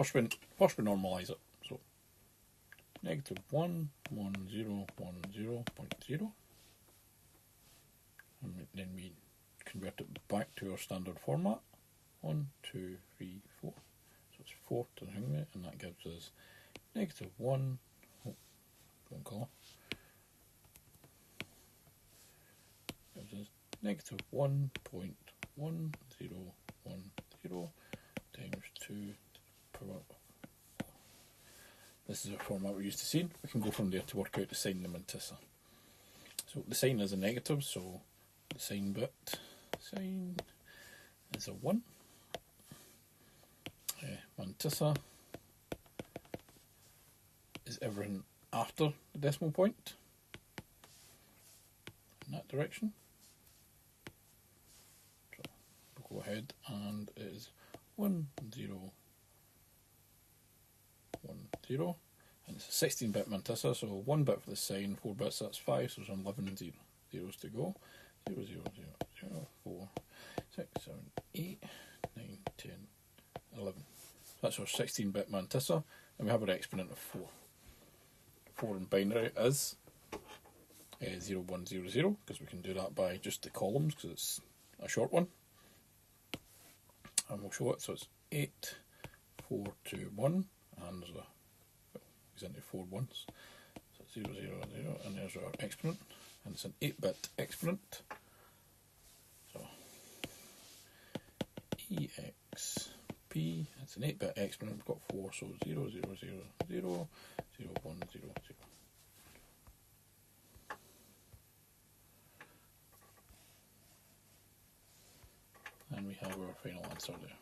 first we normalise it. So negative 1, 1, 0, 1, 0, 0.0. And then we convert it back to our standard format. 1, 2, 3, 4. So it's 4 to the hingmate, and that gives us negative 1, wrong colour. Gives us negative 1.1010 times 2 power. This is a format we're used to seeing. We can go from there to work out the sign of the mantissa. So the sign is a negative, so the sign bit, sign is a 1. Mantissa is everything after the decimal point in that direction. So we'll go ahead, and it is 1, 0, 1, 0, and it's a 16-bit mantissa, so 1 bit for the sign, 4 bits, that's 5, so there's 11 zeros to go. 0, 0, 0, 0, 4, 6, 7, 8, 9, 10, 11. That's our 16-bit mantissa, and we have our exponent of 4. 4 in binary is 0, 1, 0, 0, because we can do that by just the columns, because it's a short one. And we'll show it, so it's 8, 4, 2, 1, and there's goes into 4 ones. So 0, 0, 0, and there's our exponent, and it's an 8-bit exponent. So EXP, it's an 8-bit exponent, we've got 4, so 0, 0, 0, 0, 0, 1, 0, 0. And we have our final answer there.